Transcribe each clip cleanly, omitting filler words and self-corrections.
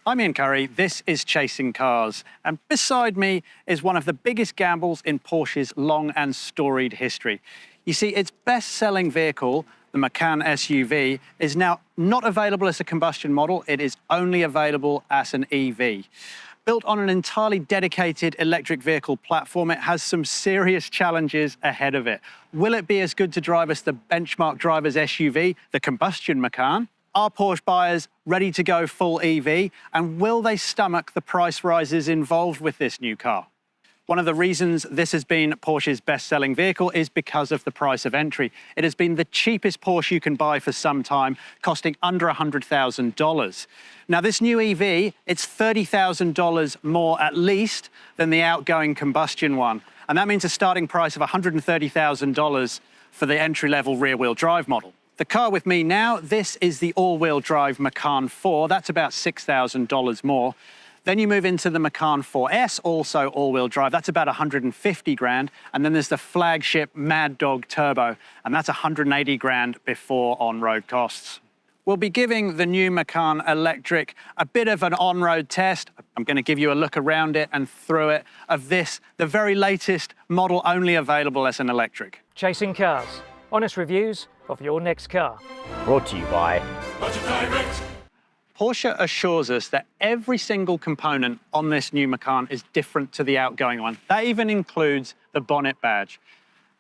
I'm Iain Curry, this is Chasing Cars, and beside me is one of the biggest gambles in Porsche's long and storied history. You see, its best-selling vehicle, the Macan SUV, is now not available as a combustion model, it is only available as an EV. Built on an entirely dedicated electric vehicle platform, it has some serious challenges ahead of it. Will it be as good to drive as the benchmark driver's SUV, the combustion Macan? Are Porsche buyers ready to go full EV? And will they stomach the price rises involved with this new car? One of the reasons this has been Porsche's best-selling vehicle is because of the price of entry. It has been the cheapest Porsche you can buy for some time, costing under $100,000. Now, this new EV, it's $30,000 more at least than the outgoing combustion one. And that means a starting price of $130,000 for the entry-level rear-wheel drive model. The car with me now, this is the all-wheel drive Macan 4. That's about $6,000 more. Then you move into the Macan 4S, also all-wheel drive. That's about 150 grand. And then there's the flagship Mad Dog Turbo, and that's 180 grand before on-road costs. We'll be giving the new Macan Electric a bit of an on-road test. I'm going to give you a look around it and through it of this, the very latest model only available as an electric. Chasing Cars. Honest reviews of your next car. Brought to you by Porsche assures us that every single component on this new Macan is different to the outgoing one. That even includes the bonnet badge.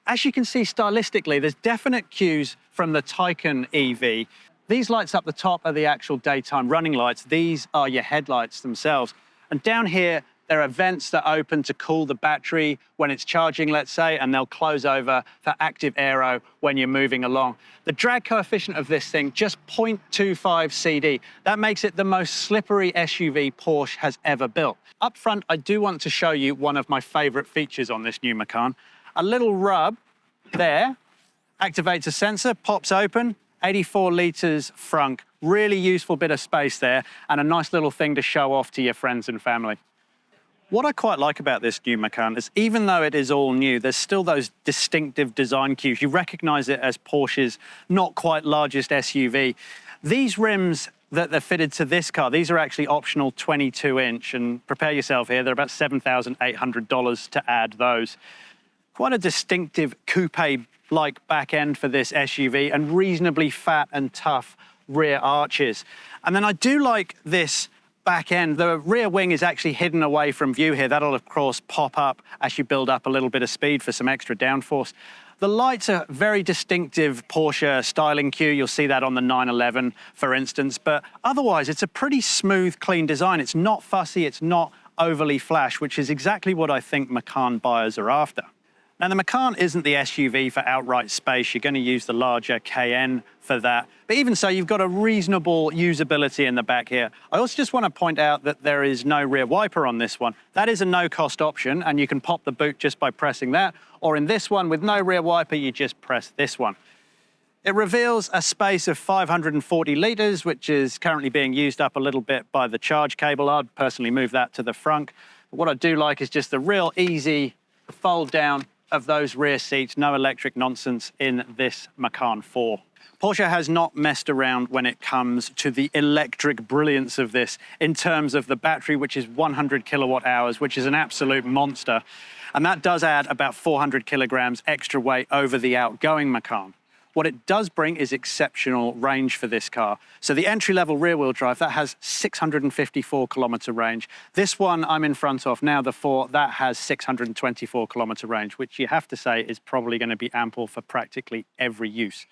As you can see stylistically, there's definite cues from the Taycan EV. These lights up the top are the actual daytime running lights. These are your headlights themselves. And down here, there are vents that open to cool the battery when it's charging, let's say, and they'll close over for active aero when you're moving along. The drag coefficient of this thing, just 0.25 CD. That makes it the most slippery SUV Porsche has ever built. Up front, I do want to show you one of my favorite features on this new Macan. A little rub there activates a sensor, pops open, 84 litres frunk. Really useful bit of space there, and a nice little thing to show off to your friends and family. What I quite like about this new Macan is even though it is all new, there's still those distinctive design cues. You recognize it as Porsche's not quite largest SUV. These rims that are fitted to this car, these are actually optional 22-inch, and prepare yourself here, they're about $7,800 to add those. Quite a distinctive coupe-like back end for this SUV and reasonably fat and tough rear arches. And then I do like this back end. The rear wing is actually hidden away from view here. That'll, of course, pop up as you build up a little bit of speed for some extra downforce. The lights are very distinctive Porsche styling cue. You'll see that on the 911, for instance. But otherwise, it's a pretty smooth, clean design. It's not fussy. It's not overly flash, which is exactly what I think Macan buyers are after. Now, the Macan isn't the SUV for outright space. You're going to use the larger Cayenne for that. But even so, you've got a reasonable usability in the back here. I also just want to point out that there is no rear wiper on this one. That is a no-cost option, and you can pop the boot just by pressing that. Or in this one, with no rear wiper, you just press this one. It reveals a space of 540 litres, which is currently being used up a little bit by the charge cable. I'd personally move that to the front. But what I do like is just the real easy fold down of those rear seats, no electric nonsense in this Macan 4. Porsche has not messed around when it comes to the electric brilliance of this in terms of the battery, which is 100 kilowatt hours, which is an absolute monster. And that does add about 400 kilograms extra weight over the outgoing Macan. What it does bring is exceptional range for this car. So the entry-level rear-wheel drive, that has 654-kilometer range. This one I'm in front of now, the 4, that has 624-kilometer range, which you have to say is probably going to be ample for practically every use.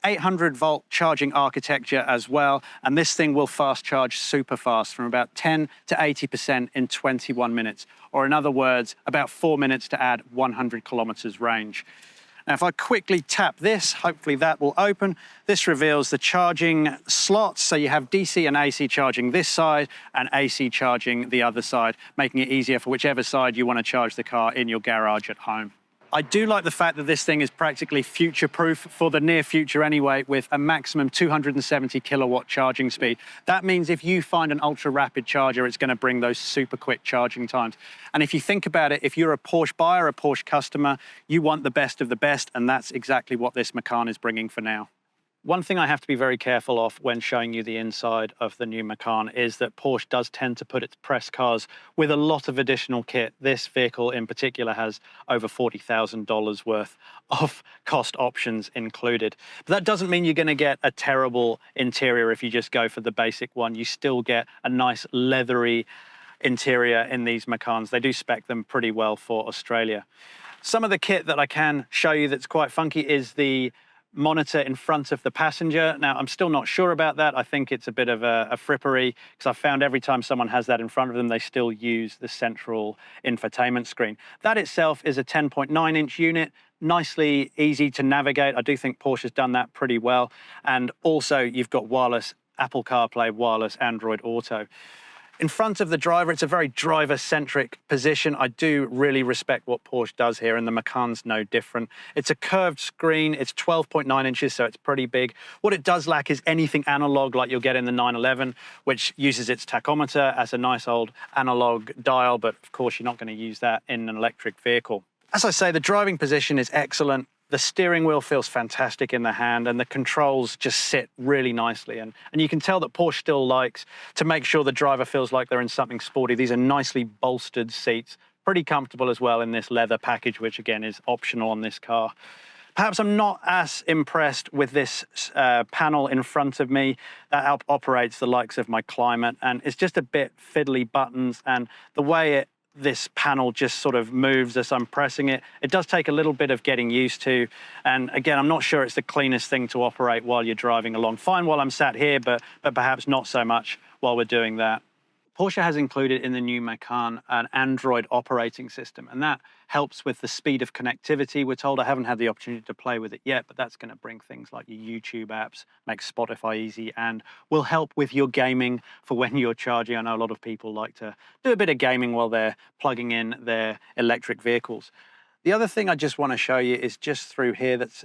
800-volt charging architecture as well, and this thing will fast charge super fast from about 10 to 80% in 21 minutes, or in other words, about 4 minutes to add 100 kilometers range. Now, if I quickly tap this, hopefully that will open. This reveals the charging slots. So you have DC and AC charging this side and AC charging the other side, making it easier for whichever side you want to charge the car in your garage at home. I do like the fact that this thing is practically future-proof for the near future anyway, with a maximum 270 kilowatt charging speed. That means if you find an ultra-rapid charger, it's going to bring those super quick charging times. And if you think about it, if you're a Porsche buyer, a Porsche customer, you want the best of the best, and that's exactly what this Macan is bringing for now. One thing I have to be very careful of when showing you the inside of the new Macan is that Porsche does tend to put its press cars with a lot of additional kit. This vehicle in particular has over $40,000 worth of cost options included. But that doesn't mean you're going to get a terrible interior if you just go for the basic one. You still get a nice leathery interior in these Macans. They do spec them pretty well for Australia. Some of the kit that I can show you that's quite funky is the monitor in front of the passenger. Now, I'm still not sure about that. I think it's a bit of a frippery, because I've found every time someone has that in front of them, they still use the central infotainment screen. That itself is a 10.9-inch unit, nicely easy to navigate. I do think Porsche's done that pretty well. And also, you've got wireless Apple CarPlay, wireless Android Auto. In front of the driver, it's a very driver-centric position. I do really respect what Porsche does here, and the Macan's no different. It's a curved screen. It's 12.9 inches, so it's pretty big. What it does lack is anything analog like you'll get in the 911, which uses its tachometer as a nice old analog dial, but of course you're not going to use that in an electric vehicle. As I say, the driving position is excellent. The steering wheel feels fantastic in the hand, and the controls just sit really nicely. And you can tell that Porsche still likes to make sure the driver feels like they're in something sporty. These are nicely bolstered seats, pretty comfortable as well in this leather package, which again is optional on this car. Perhaps I'm not as impressed with this panel in front of me that operates the likes of my climate, and it's just a bit fiddly buttons, and the way this panel just sort of moves as I'm pressing it. It does take a little bit of getting used to. And again, I'm not sure it's the cleanest thing to operate while you're driving along. Fine while I'm sat here, but perhaps not so much while we're doing that. Porsche has included in the new Macan an Android operating system, and that helps with the speed of connectivity. We're told, I haven't had the opportunity to play with it yet, but that's going to bring things like your YouTube apps, make Spotify easy, and will help with your gaming for when you're charging. I know a lot of people like to do a bit of gaming while they're plugging in their electric vehicles. The other thing I just want to show you is just through here, that's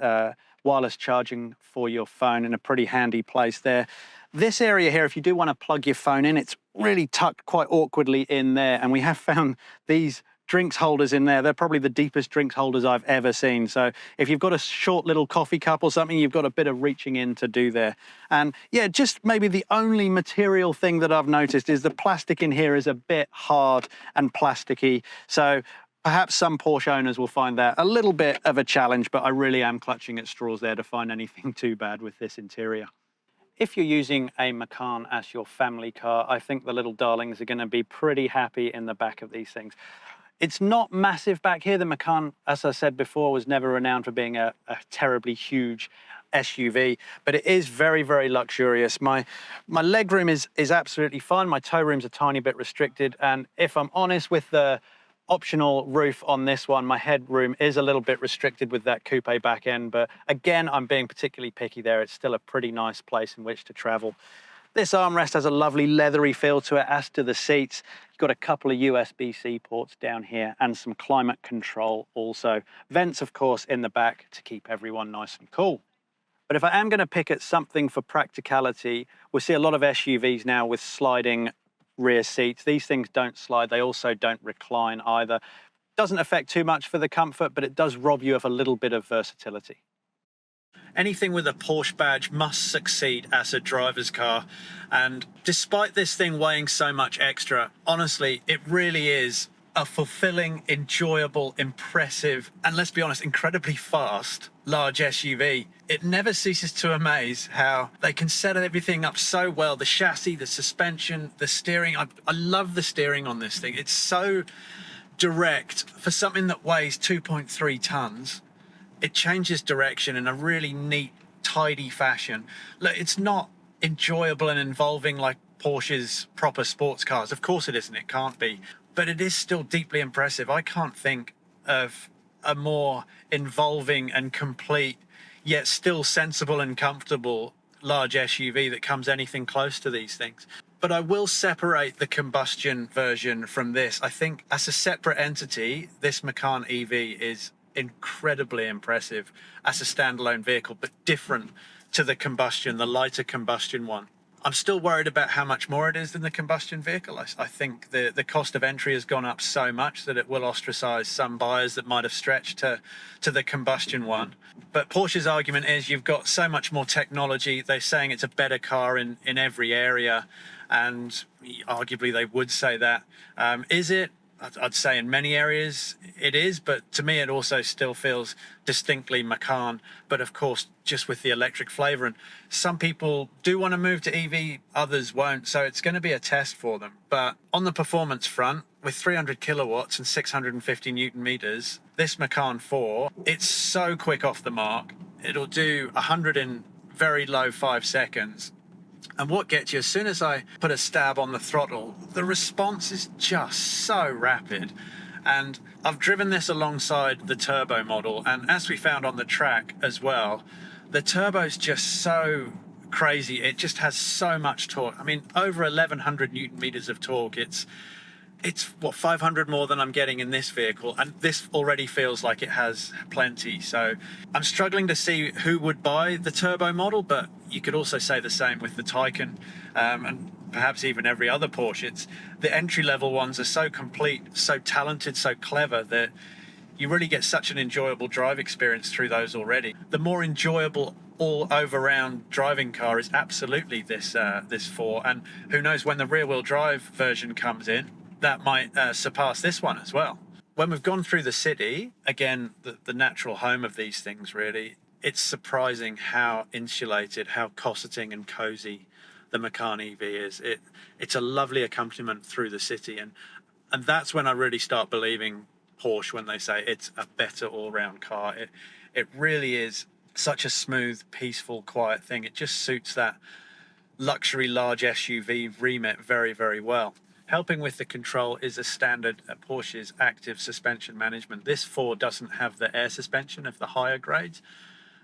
wireless charging for your phone in a pretty handy place there. This area here, if you do want to plug your phone in, it's really tucked quite awkwardly in there. And we have found these drinks holders in there. They're probably the deepest drinks holders I've ever seen. So if you've got a short little coffee cup or something, you've got a bit of reaching in to do there. And yeah, just maybe the only material thing that I've noticed is the plastic in here is a bit hard and plasticky. So perhaps some Porsche owners will find that a little bit of a challenge, but I really am clutching at straws there to find anything too bad with this interior. If you're using a Macan as your family car, I think the little darlings are going to be pretty happy in the back of these things. It's not massive back here. The Macan, as I said before, was never renowned for being a terribly huge SUV, but it is very, very luxurious. My legroom is absolutely fine. My toe room's a tiny bit restricted, and if I'm honest, with the optional roof on this one, my headroom is a little bit restricted with that coupe back end, but again, I'm being particularly picky there. It's still a pretty nice place in which to travel. This armrest has a lovely leathery feel to it, as do the seats. You've got a couple of USB-C ports down here and some climate control also. Vents, of course, in the back to keep everyone nice and cool. But if I am going to pick at something for practicality, we see a lot of SUVs now with sliding rear seats. These things don't slide. They also don't recline either. Doesn't affect too much for the comfort, but it does rob you of a little bit of versatility. Anything with a Porsche badge must succeed as a driver's car. And despite this thing weighing so much extra, honestly, it really is a fulfilling, enjoyable, impressive, and let's be honest, incredibly fast, large SUV. It never ceases to amaze how they can set everything up so well. The chassis, the suspension, the steering. I love the steering on this thing. It's so direct for something that weighs 2.3 tons. It changes direction in a really neat, tidy fashion. Look, it's not enjoyable and involving like Porsche's proper sports cars. Of course it isn't, it can't be. But it is still deeply impressive. I can't think of a more involving and complete, yet still sensible and comfortable large SUV that comes anything close to these things. But I will separate the combustion version from this. I think as a separate entity, this Macan EV is incredibly impressive as a standalone vehicle, but different to the lighter combustion one. I'm still worried about how much more it is than the combustion vehicle. I think the cost of entry has gone up so much that it will ostracize some buyers that might have stretched to the combustion one. But Porsche's argument is you've got so much more technology. They're saying it's a better car in every area, and arguably they would say that. Is it? I'd say in many areas it is, but to me it also still feels distinctly Macan, but of course just with the electric flavour. And some people do want to move to EV, others won't, so it's going to be a test for them. But on the performance front, with 300 kilowatts and 650 newton meters, this Macan 4, it's so quick off the mark. It'll do 100 in very low 5 seconds. And what gets you, as soon as I put a stab on the throttle, the response is just so rapid. And I've driven this alongside the turbo model, and as we found on the track as well, the turbo's just so crazy. It just has so much torque. I mean, over 1100 newton meters of torque. It's what, 500 more than I'm getting in this vehicle, and this already feels like it has plenty. So I'm struggling to see who would buy the turbo model, but you could also say the same with the Taycan, and perhaps even every other Porsche. The entry-level ones are so complete, so talented, so clever that you really get such an enjoyable drive experience through those already. The more enjoyable all-over-round driving car is absolutely this 4, and who knows, when the rear-wheel drive version comes in, that might surpass this one as well. When we've gone through the city, again, the natural home of these things really, it's surprising how insulated, how cosseting and cozy the Macan EV is. It's a lovely accompaniment through the city, and that's when I really start believing Porsche when they say it's a better all-round car. It really is such a smooth, peaceful, quiet thing. It just suits that luxury large SUV remit very, very well. Helping with the control is a standard at Porsche's active suspension management. This 4 doesn't have the air suspension of the higher grades,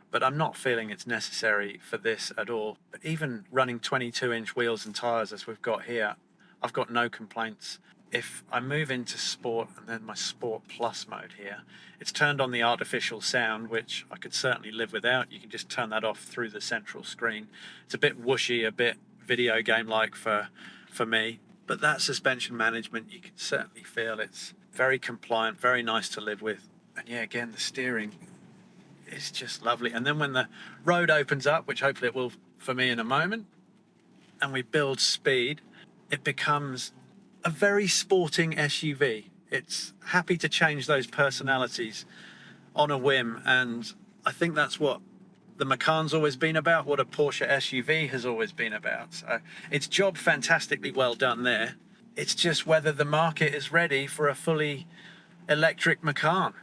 but I'm not feeling it's necessary for this at all. But even running 22-inch wheels and tyres as we've got here, I've got no complaints. If I move into Sport and then my Sport Plus mode here, it's turned on the artificial sound, which I could certainly live without. You can just turn that off through the central screen. It's a bit whooshy, a bit video game-like for me. But that suspension management, you can certainly feel it's very compliant, very nice to live with. And yeah, again, the steering is just lovely. And then when the road opens up, which hopefully it will for me in a moment, and we build speed, it becomes a very sporting SUV. It's happy to change those personalities on a whim. And I think that's what the Macan's always been about, what a Porsche SUV has always been about. So its job fantastically well done there. It's just whether the market is ready for a fully electric Macan.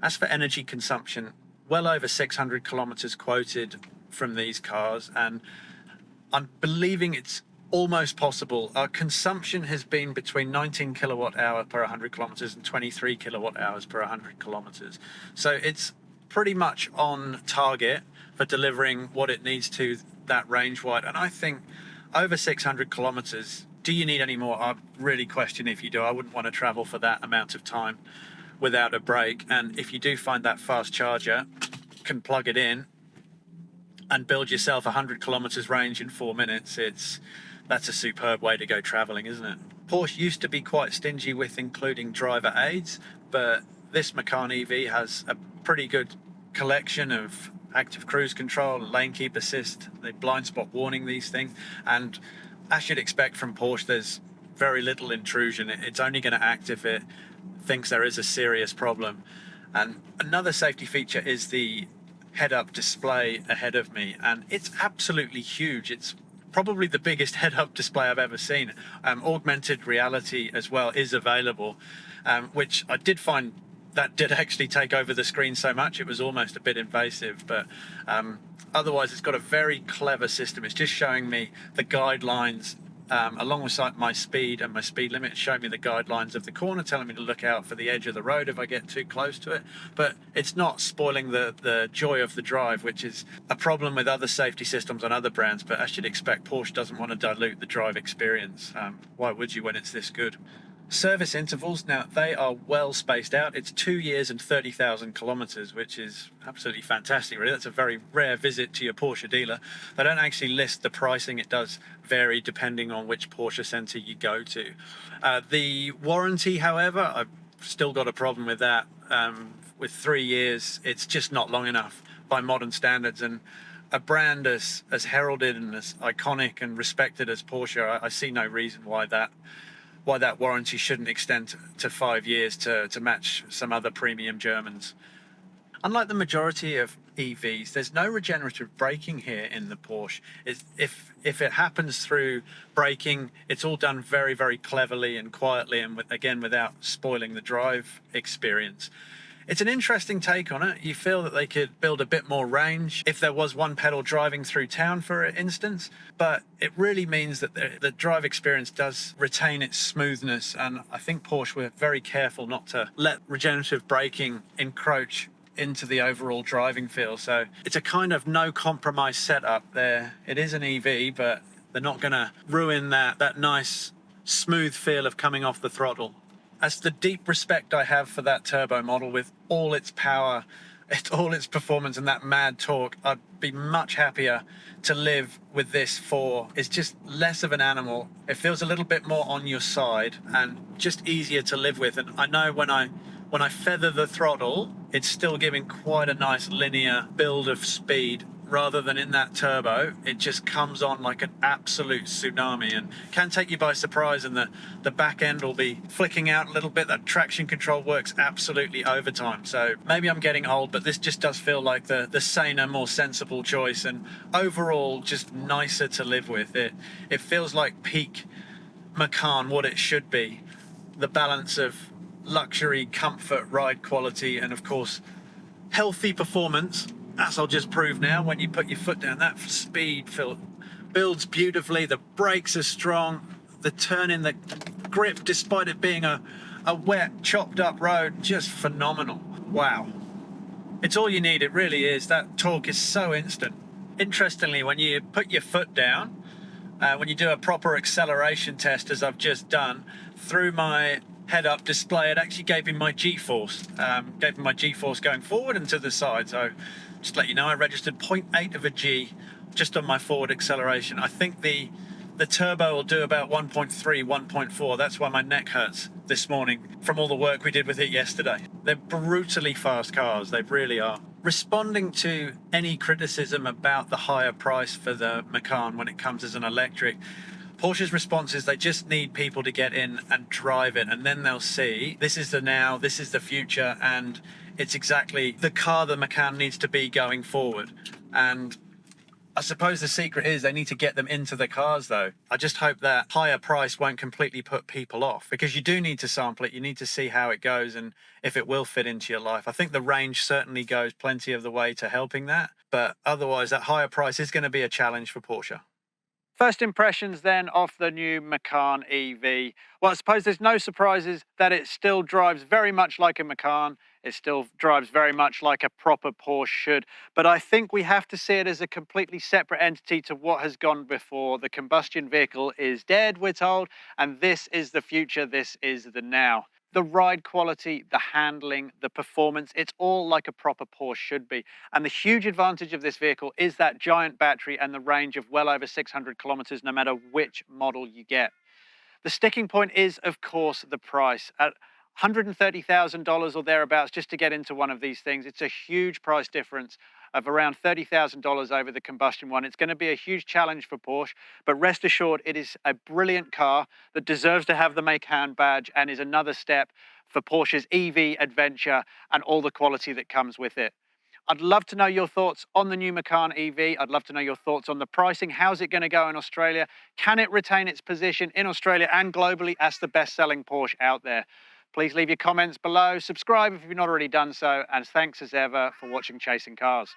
As for energy consumption, well over 600 kilometers quoted from these cars, and I'm believing it's almost possible. Our consumption has been between 19 kilowatt hour per 100 kilometers and 23 kilowatt hours per 100 kilometers. So it's pretty much on target for delivering what it needs to that range wide. And I think over 600 kilometers, do you need any more? I really question if you do. I wouldn't want to travel for that amount of time without a break. And if you do find that fast charger, can plug it in and build yourself 100 kilometers range in 4 minutes, that's a superb way to go traveling, isn't it? Porsche used to be quite stingy with including driver aids, but this Macan EV has a pretty good collection of active cruise control, lane keep assist, the blind spot warning, these things. And as you'd expect from Porsche, there's very little intrusion. It's only going to act if it thinks there is a serious problem. And another safety feature is the head-up display ahead of me, and it's absolutely huge. It's probably the biggest head-up display I've ever seen. Augmented reality as well is available, which I did find that did actually take over the screen so much it was almost a bit invasive, but otherwise it's got a very clever system. It's just showing me the guidelines along with my speed and my speed limit, showing me the guidelines of the corner, telling me to look out for the edge of the road if I get too close to it. But it's not spoiling the joy of the drive, which is a problem with other safety systems on other brands. But as you'd expect, Porsche doesn't want to dilute the drive experience. Why would you when it's this good? Service intervals, now they are well spaced out. It's 2 years and 30,000 kilometers, which is absolutely fantastic, really. That's a very rare visit to your Porsche dealer. They don't actually list the pricing. It does vary depending on which Porsche center you go to. The warranty, however, I've still got a problem with that. With 3 years, it's just not long enough by modern standards. And a brand as heralded and as iconic and respected as Porsche, I see no reason why that warranty shouldn't extend to 5 years to match some other premium Germans. Unlike the majority of EVs, there's no regenerative braking here in the Porsche. If it happens through braking, it's all done very, very cleverly and quietly, and again, without spoiling the drive experience. It's an interesting take on it. You feel that they could build a bit more range if there was one pedal driving through town, for instance, but it really means that the drive experience does retain its smoothness, and I think Porsche were very careful not to let regenerative braking encroach into the overall driving feel. So it's a kind of no compromise setup there. It is an EV, but they're not going to ruin that nice smooth feel of coming off the throttle. As the deep respect I have for that turbo model with all its power, all its performance and that mad torque, I'd be much happier to live with this 4. It's just less of an animal. It feels a little bit more on your side and just easier to live with. And I know when I feather the throttle, it's still giving quite a nice linear build of speed, rather than in that turbo, it just comes on like an absolute tsunami and can take you by surprise, and the back end will be flicking out a little bit. That traction control works absolutely overtime. So maybe I'm getting old, but this just does feel like the saner, more sensible choice, and overall just nicer to live with. It feels like peak Macan, what it should be. The balance of luxury, comfort, ride quality, and of course, healthy performance. As I'll just prove now, when you put your foot down, that speed builds beautifully. The brakes are strong. The turn in the grip, despite it being a wet, chopped up road, just phenomenal. Wow. It's all you need, it really is. That torque is so instant. Interestingly, when you put your foot down, when you do a proper acceleration test, as I've just done, through my head-up display, it actually gave me my G-force. Gave me my G-force going forward and to the side. So just to let you know, I registered 0.8 of a G just on my forward acceleration. I think the turbo will do about 1.3, 1.4. That's why my neck hurts this morning from all the work we did with it yesterday. They're brutally fast cars, they really are. Responding to any criticism about the higher price for the Macan when it comes as an electric, Porsche's response is they just need people to get in and drive it, and then they'll see this is the now, this is the future, and it's exactly the car the Macan needs to be going forward. And I suppose the secret is they need to get them into the cars, though. I just hope that higher price won't completely put people off, because you do need to sample it. You need to see how it goes and if it will fit into your life. I think the range certainly goes plenty of the way to helping that, but otherwise that higher price is going to be a challenge for Porsche. First impressions then of the new Macan EV. Well, I suppose there's no surprises that it still drives very much like a Macan. It still drives very much like a proper Porsche should. But I think we have to see it as a completely separate entity to what has gone before. The combustion vehicle is dead, we're told, and this is the future, this is the now. The ride quality, the handling, the performance, it's all like a proper Porsche should be. And the huge advantage of this vehicle is that giant battery and the range of well over 600 kilometers, no matter which model you get. The sticking point is, of course, the price. At $130,000 or thereabouts just to get into one of these things, it's a huge price difference of around $30,000 over the combustion one. It's going to be a huge challenge for Porsche, but rest assured it is a brilliant car that deserves to have the Macan badge and is another step for Porsche's EV adventure and all the quality that comes with it. I'd love to know your thoughts on the new Macan EV. I'd love to know your thoughts on the pricing. How's it going to go in Australia? Can it retain its position in Australia and globally as the best-selling Porsche out there? Please leave your comments below, subscribe if you've not already done so, and thanks as ever for watching Chasing Cars.